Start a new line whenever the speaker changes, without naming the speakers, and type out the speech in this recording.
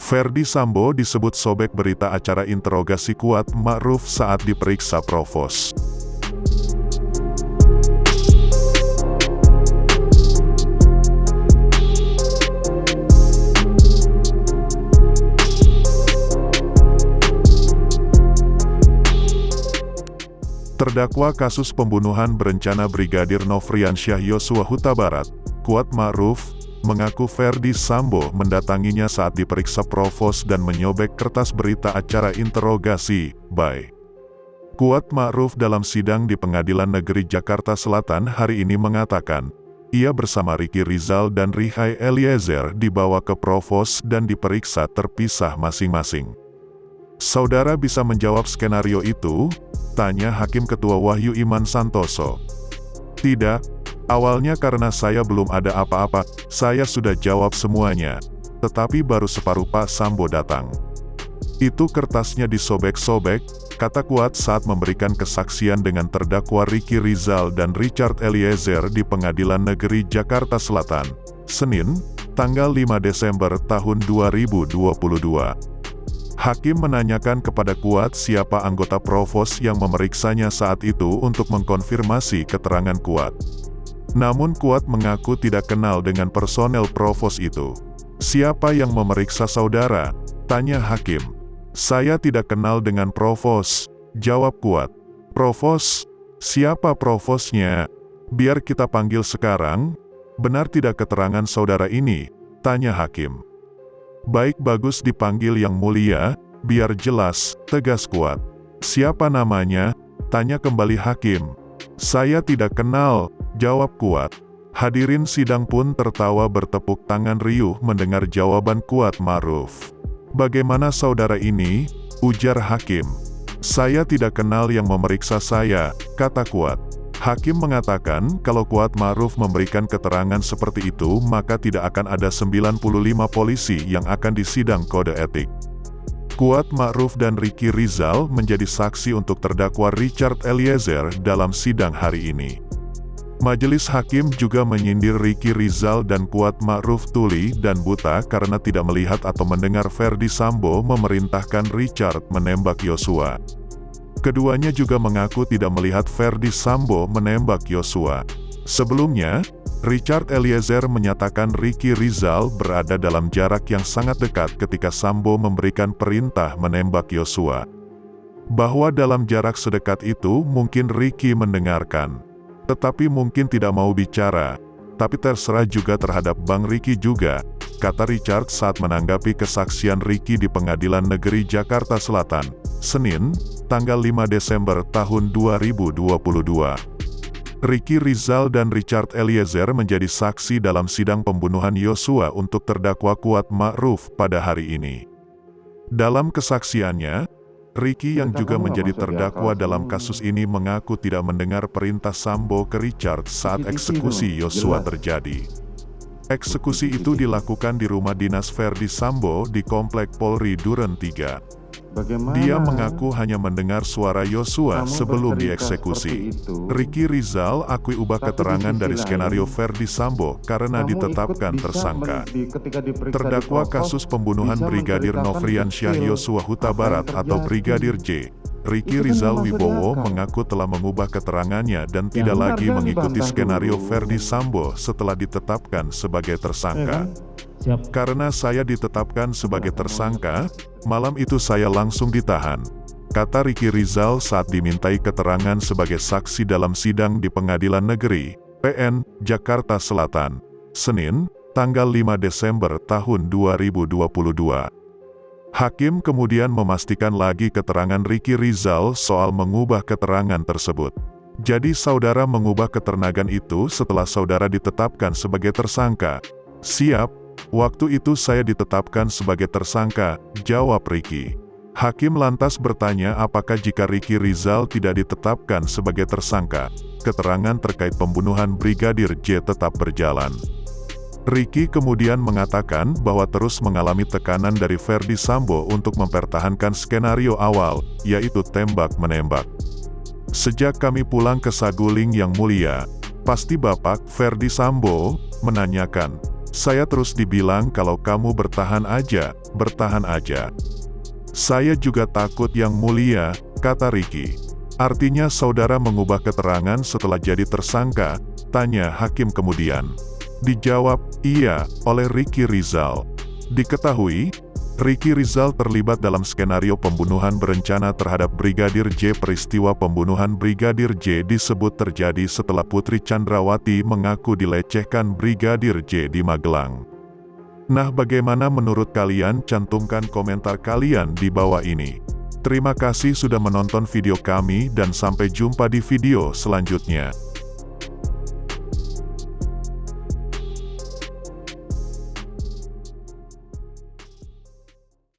Ferdi Sambo disebut sobek berita acara interogasi Kuat Ma'ruf saat diperiksa Provos. Terdakwa kasus pembunuhan berencana Brigadir Nofriansyah Yosua Huta Barat, Kuat Ma'ruf, mengaku Ferdi Sambo mendatanginya saat diperiksa Provos dan menyobek kertas berita acara interogasi, by Kuat Ma'ruf dalam sidang di Pengadilan Negeri Jakarta Selatan hari ini mengatakan, ia bersama Ricky Rizal dan Rihai Eliezer dibawa ke Provos dan diperiksa terpisah masing-masing. Saudara bisa menjawab skenario itu? Tanya Hakim Ketua Wahyu Iman Santoso. Tidak, awalnya karena saya belum ada apa-apa, saya sudah jawab semuanya. Tetapi baru separuh Pak Sambo datang. Itu kertasnya disobek-sobek, kata Kuat saat memberikan kesaksian dengan terdakwa Ricky Rizal dan Richard Eliezer di Pengadilan Negeri Jakarta Selatan, Senin, tanggal 5 Desember tahun 2022. Hakim menanyakan kepada Kuat siapa anggota Provos yang memeriksanya saat itu untuk mengkonfirmasi keterangan Kuat. Namun Kuat mengaku tidak kenal dengan personel Provos itu. Siapa yang memeriksa saudara? Tanya Hakim. Saya tidak kenal dengan Provos, jawab Kuat. Provos? Siapa Provosnya? Biar kita panggil sekarang. Benar tidak keterangan saudara ini? Tanya Hakim. Baik, bagus, dipanggil Yang Mulia, biar jelas, tegas Kuat. Siapa namanya? Tanya kembali Hakim. Saya tidak kenal, jawab Kuat. Hadirin sidang pun tertawa bertepuk tangan riuh mendengar jawaban Kuat Ma'ruf. Bagaimana saudara ini? Ujar Hakim. Saya tidak kenal yang memeriksa saya, kata Kuat. Hakim mengatakan kalau Kuat Ma'ruf memberikan keterangan seperti itu maka tidak akan ada 95 polisi yang akan disidang kode etik. Kuat Ma'ruf dan Ricky Rizal menjadi saksi untuk terdakwa Richard Eliezer dalam sidang hari ini. Majelis Hakim juga menyindir Ricky Rizal dan Kuat Ma'ruf tuli dan buta karena tidak melihat atau mendengar Ferdi Sambo memerintahkan Richard menembak Yosua. Keduanya juga mengaku tidak melihat Ferdi Sambo menembak Yosua. Sebelumnya, Richard Eliezer menyatakan Ricky Rizal berada dalam jarak yang sangat dekat ketika Sambo memberikan perintah menembak Yosua. Bahwa dalam jarak sedekat itu mungkin Ricky mendengarkan, tetapi mungkin tidak mau bicara. Tapi terserah juga terhadap Bang Ricky juga, kata Richard saat menanggapi kesaksian Ricky di Pengadilan Negeri Jakarta Selatan, Senin, tanggal 5 Desember tahun 2022. Ricky Rizal dan Richard Eliezer menjadi saksi dalam sidang pembunuhan Yosua untuk terdakwa Kuat Ma'ruf pada hari ini. Dalam kesaksiannya, Ricky yang juga menjadi terdakwa dalam kasus ini mengaku tidak mendengar perintah Sambo ke Richard saat eksekusi Yosua terjadi. Eksekusi itu dilakukan di rumah dinas Ferdi Sambo di Komplek Polri Duren 3. Dia mengaku hanya mendengar suara Yosua sebelum dieksekusi. Ricky Rizal akui ubah keterangan dari skenario Ferdi Sambo karena ditetapkan tersangka. Terdakwa kasus pembunuhan Brigadir Nofriansyah Yosua Huta Barat atau Brigadir J, Ricky Rizal Wibowo mengaku telah mengubah keterangannya dan tidak lagi mengikuti skenario Ferdi Sambo setelah ditetapkan sebagai tersangka. Karena saya ditetapkan sebagai tersangka, malam itu saya langsung ditahan, kata Ricky Rizal saat dimintai keterangan sebagai saksi dalam sidang di Pengadilan Negeri PN Jakarta Selatan, Senin, tanggal 5 Desember tahun 2022. Hakim kemudian memastikan lagi keterangan Ricky Rizal soal mengubah keterangan tersebut. Jadi saudara mengubah keterangan itu setelah saudara ditetapkan sebagai tersangka? Siap. Waktu itu saya ditetapkan sebagai tersangka, jawab Ricky. Hakim lantas bertanya apakah jika Ricky Rizal tidak ditetapkan sebagai tersangka, keterangan terkait pembunuhan Brigadir J tetap berjalan. Ricky kemudian mengatakan bahwa terus mengalami tekanan dari Ferdi Sambo untuk mempertahankan skenario awal, yaitu tembak-menembak. Sejak kami pulang ke Saguling Yang Mulia, pasti Bapak Ferdi Sambo menanyakan, Saya terus dibilang kalau kamu bertahan aja, bertahan aja. Saya juga takut yang mulia, kata Ricky. Artinya saudara mengubah keterangan setelah jadi tersangka, tanya hakim kemudian. Dijawab, iya, oleh Ricky Rizal. Diketahui, Ricky Rizal terlibat dalam skenario pembunuhan berencana terhadap Brigadir J. Peristiwa pembunuhan Brigadir J disebut terjadi setelah Putri Chandrawati mengaku dilecehkan Brigadir J di Magelang. Nah, bagaimana menurut kalian? Cantumkan komentar kalian di bawah ini. Terima kasih sudah menonton video kami dan sampai jumpa di video selanjutnya.